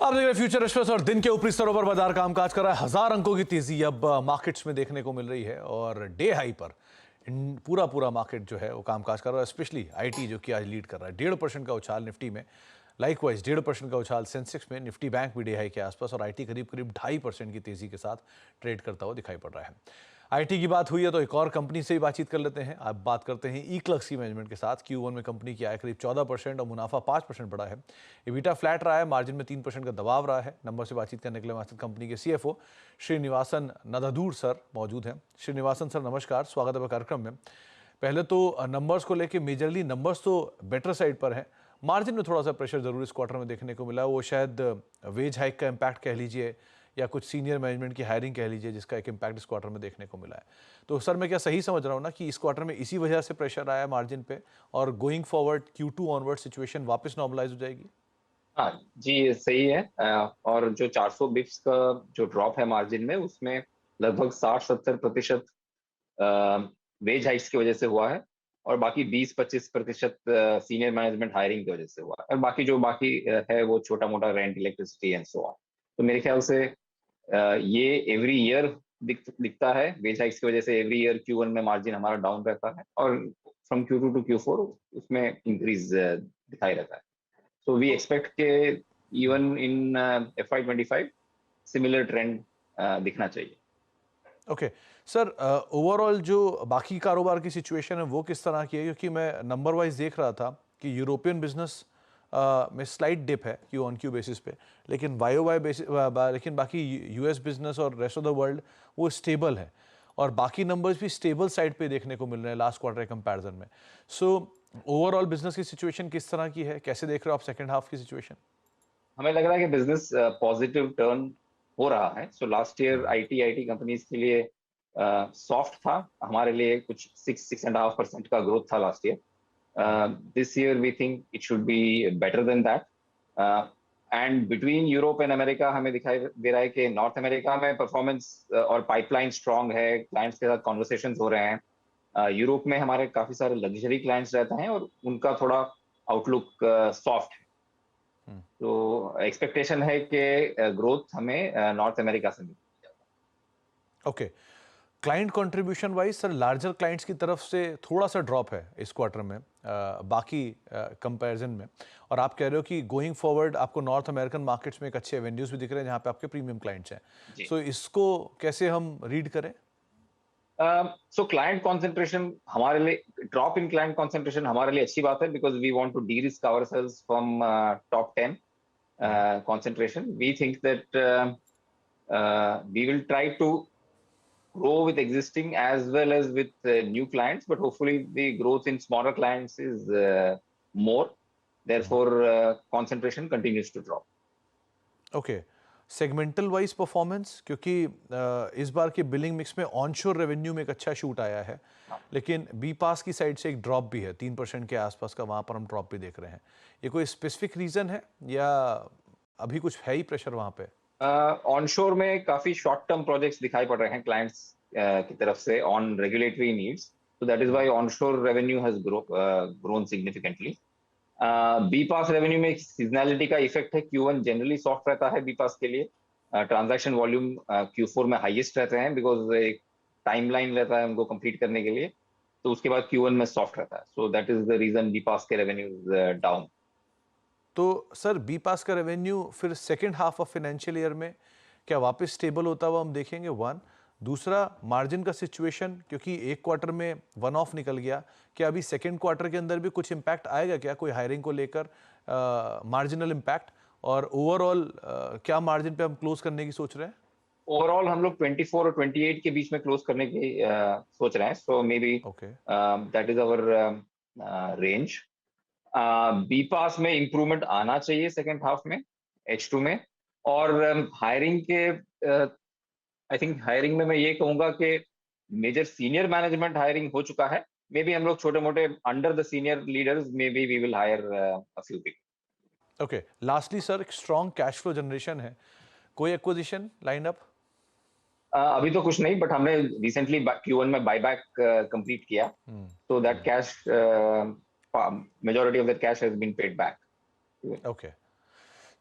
आप देख रहे हैं फ्यूचर एक्सप्रेस और दिन के ऊपरी स्तरों पर बाजार कामकाज कर रहा है। 1000 अंकों की तेजी अब मार्केट्स में देखने को मिल रही है और डे हाई पर पूरा पूरा मार्केट जो है वो कामकाज कर रहा है। स्पेशली आईटी जो कि आज लीड कर रहा है। 1.5% का उछाल निफ्टी में, लाइकवाइज 1.5% का उछाल सेंसेक्स में। निफ्टी बैंक भी डे हाई के आसपास और आईटी करीब करीब 2.5% की तेजी के साथ ट्रेड करता हुआ दिखाई पड़ रहा है। आईटी की बात हुई है तो एक और कंपनी से ही बातचीत कर लेते हैं। अब बात करते हैं ईक्लर्क्स की मैनेजमेंट के साथ। Q1 में कंपनी की आय करीब 14% और मुनाफा 5% बढ़ा है। EBITDA फ्लैट रहा है, मार्जिन में 3% का दबाव रहा है। नंबर से बातचीत करने के लिए हमारे साथ कंपनी के CFO श्रीनिवासन नदादूर सर मौजूद हैं। श्रीनिवासन सर नमस्कार, स्वागत है कार्यक्रम में। पहले तो नंबर्स को लेके मेजरली नंबर्स तो बेटर साइड पर हैं, मार्जिन में थोड़ा सा प्रेशर जरूर इस क्वार्टर में देखने को मिला। वो शायद वेज हाइक का इम्पैक्ट कह लीजिए या कुछ सीनियर मैनेजमेंट की हायरिंग कह लीजिए, जिसका एक इम्पैक्ट इस क्वार्टर में देखने को मिला है। तो सर मैं क्या सही समझ रहा हूँ ना कि इस क्वार्टर में इसी वजह से प्रेशर आया मार्जिन पे और going forward Q2 onward situation वापस नॉर्मलाइज हो जाएगी? हाँ जी, ये सही है। और जो 400 बिप्स का जो ड्रॉप है मार्जिन में, उसमें लगभग 60-70% वेज हाइक्स की वजह से हुआ है और बाकी 20-25% सीनियर मैनेजमेंट हायरिंग की वजह से हुआ है और बाकी है वो छोटा मोटा rent, electricity and so on. तो मेरे ख्याल से ये एवरी ईयर दिखता है। वेज हाइक्स की वजह से एवरी ईयर Q1 में मार्जिन हमारा डाउन रहता है और फ्रॉम Q2 टू Q4 उसमें इंक्रीज दिखाई रहता है। So we expect के even in FY25 similar trend दिखना चाहिए। ओके सर, ओवरऑल जो बाकी कारोबार की सिचुएशन है वो किस तरह की है? क्योंकि मैं नंबर वाइज देख रहा था कि यूरोपियन बिजनेस में स्लाइट डिप है क्यू ऑन क्यू बेसिस पे, लेकिन वाई ओ वाई बेसिस लेकिन बाकी यूएस बिजनेस और रेस्ट ऑफ द वर्ल्ड वो स्टेबल है और बाकी नंबर्स भी स्टेबल साइड पे देखने को मिल रहे हैं लास्ट क्वार्टर के कंपैरिजन में। सो ओवरऑल बिजनेस की सिचुएशन किस तरह की है? कैसे देख रहे हो आप सेकेंड हाफ की सिचुएशन? हमें लग रहा है कि बिजनेस पॉजिटिव टर्न हो रहा है। So last year IT companies के लिए सॉफ्ट था, हमारे लिए कुछ 6-6.5% का ग्रोथ था last year. This year we think it should be better than that. And between Europe and America हमें दिखाई दे रहा है कि नॉर्थ अमेरिका में परफॉर्मेंस और पाइपलाइन स्ट्रांग है, क्लाइंट्स के साथ कॉन्वर्सेशन हो रहे हैं। यूरोप में हमारे काफी सारे लग्जरी क्लाइंट्स रहते हैं और उनका थोड़ा आउटलुक सॉफ्ट है। तो एक्सपेक्टेशन है कि ग्रोथ हमें नॉर्थ अमेरिका से मिलेगी। Okay, client contribution wise sir larger clients की तरफ से थोड़ा सा ड्रॉप है इस क्वार्टर में बाकी कंपैरिजन में, और आप कह रहे हो कि गोइंग फॉरवर्ड आपको नॉर्थ अमेरिकन मार्केट्स में एक अच्छे एवेन्यूज भी दिख रहे हैं जहां पे आपके प्रीमियम क्लाइंट्स हैं। जी। सो इसको कैसे हम रीड करें? सो क्लाइंट कंसंट्रेशन हमारे लिए, ड्रॉप इन क्लाइंट कंसंट्रेशन हमारे लिए अच्छी बात है because we want to derisk ourselves from top 10 concentration. We think that we will try to grow with existing as well as with new clients, but hopefully the growth in smaller clients is more. Therefore, concentration continues to drop. Okay, segmental wise performance, क्योंकि इस बार के billing mix में onshore revenue में एक अच्छा shoot आया है, लेकिन बी पास की साइड से एक ड्रॉप भी है 3% के आसपास का, वहां पर हम ड्रॉप भी देख रहे हैं। ये कोई स्पेसिफिक रीजन है या अभी कुछ है ही प्रेशर वहां पे? ऑनशोर में काफी शॉर्ट टर्म प्रोजेक्ट्स दिखाई पड़ रहे हैं क्लाइंट्स की तरफ से on regulatory needs. So that is why onshore revenue has grown significantly. BPaaS revenue में सीजनैलिटी का इफेक्ट है। Q1 जनरली सॉफ्ट रहता है बीपास के लिए। ट्रांजैक्शन वॉल्यूम Q4 में हाईएस्ट रहते हैं बिकॉज एक टाइमलाइन रहता है उनको कंप्लीट करने के लिए, तो उसके बाद Q1 में सॉफ्ट रहता है। So that is the reason BPaaS के रेवेन्यू डाउन। तो सर बी पास का रेवेन्यू फिर second half of financial year में क्या वापस स्टेबल होता हुआ हम देखेंगे? वन, दूसरा मार्जिन का सिचुएशन, क्योंकि एक क्वार्टर में वन ऑफ निकल गया, क्या अभी सेकेंड क्वार्टर के अंदर भी कुछ इम्पैक्ट आएगा क्या कोई हायरिंग को लेकर, मार्जिनल इम्पैक्ट? और ओवरऑल क्या मार्जिन पे हम क्लोज करने की सोच रहे हैं? ओवरऑल हम लोग 24 और 28 के बीच में क्लोज करने की सोच रहे हैं। So maybe okay. That is our range. BPaaS में इंप्रूवमेंट आना चाहिए सेकेंड हाफ में, H2 में। और हायरिंग के आई थिंक हायरिंग में मैं ये कहूंगा कि मेजर सीनियर मैनेजमेंट हायरिंग हो चुका है। मे बी हम लोग छोटे मोटे under the senior leaders maybe we will hire a few people. Okay, lastly sir एक स्ट्रॉन्ग कैश फ्लो जनरेशन है, कोई एक्विजिशन लाइन अप? अभी तो कुछ नहीं, बट हमने रिसेंटली Q1 में बायबैक कंप्लीट किया, so that cash, majority of that cash has been paid back. Okay,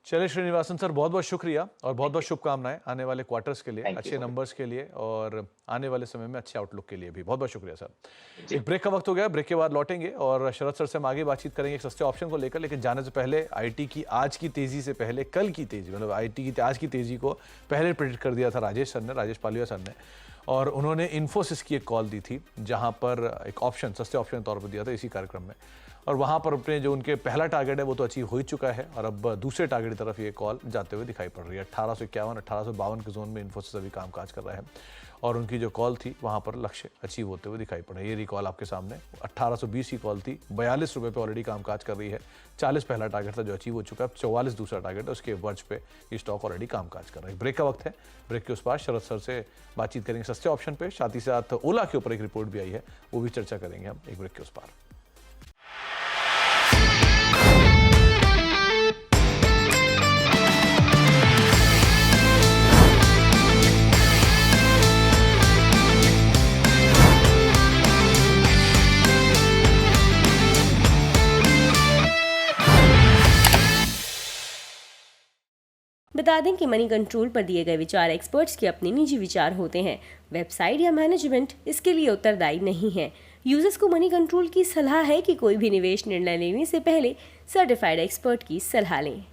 चलिए श्रीनिवासन सर, बहुत बहुत शुक्रिया और बहुत बहुत शुभकामनाएं आने वाले क्वार्टर्स के लिए, थैंक अच्छे यू। नंबर्स के लिए और आने वाले समय में अच्छे आउटलुक के लिए भी। बहुत बहुत शुक्रिया सर। जी। एक ब्रेक का वक्त हो गया, ब्रेक के बाद लौटेंगे और शरद सर से हम आगे बातचीत करेंगे एक सस्ते ऑप्शन को लेकर। लेकिन जाने से पहले आईटी की आज की तेजी से पहले कल की तेजी, मतलब आईटी की आज की तेजी को पहले प्रेडिक्ट कर दिया था राजेश सर ने, राजेश पालिया सर ने, और उन्होंने इन्फोसिस की एक कॉल दी थी जहां पर एक ऑप्शन, सस्ते ऑप्शन के तौर पर दिया था इसी कार्यक्रम में, और वहां पर अपने जो उनके पहला टारगेट है वो तो अचीव हो ही चुका है और अब दूसरे टारगेट की तरफ ये कॉल जाते हुए दिखाई पड़ रही है। 1851 1852 के जोन में इन्फोसिस अभी कामकाज कर रहा है और उनकी जो कॉल थी वहां पर लक्ष्य अचीव होते हुए दिखाई पड़े। ये रिकॉल आपके सामने 1820 की कॉल थी, 42 रुपये पे ऑलरेडी कामकाज कर रही है। 40 पहला टारगेट था जो अचीव हो चुका है, 44 दूसरा टारगेट है, उसके वर्ज पे ये स्टॉक ऑलरेडी कामकाज कर रहा है। ब्रेक का वक्त है, ब्रेक के उस पार शरद सर से बातचीत करेंगे सस्ते ऑप्शन पे, साथ ही साथ ओला के ऊपर एक रिपोर्ट भी आई है, वो भी चर्चा करेंगे हम एक ब्रेक के उस पार। बता दें कि मनी कंट्रोल पर दिए गए विचार एक्सपर्ट्स के अपने निजी विचार होते हैं। वेबसाइट या मैनेजमेंट इसके लिए उत्तरदायी नहीं है। यूजर्स को मनी कंट्रोल की सलाह है कि कोई भी निवेश निर्णय लेने से पहले सर्टिफाइड एक्सपर्ट की सलाह लें।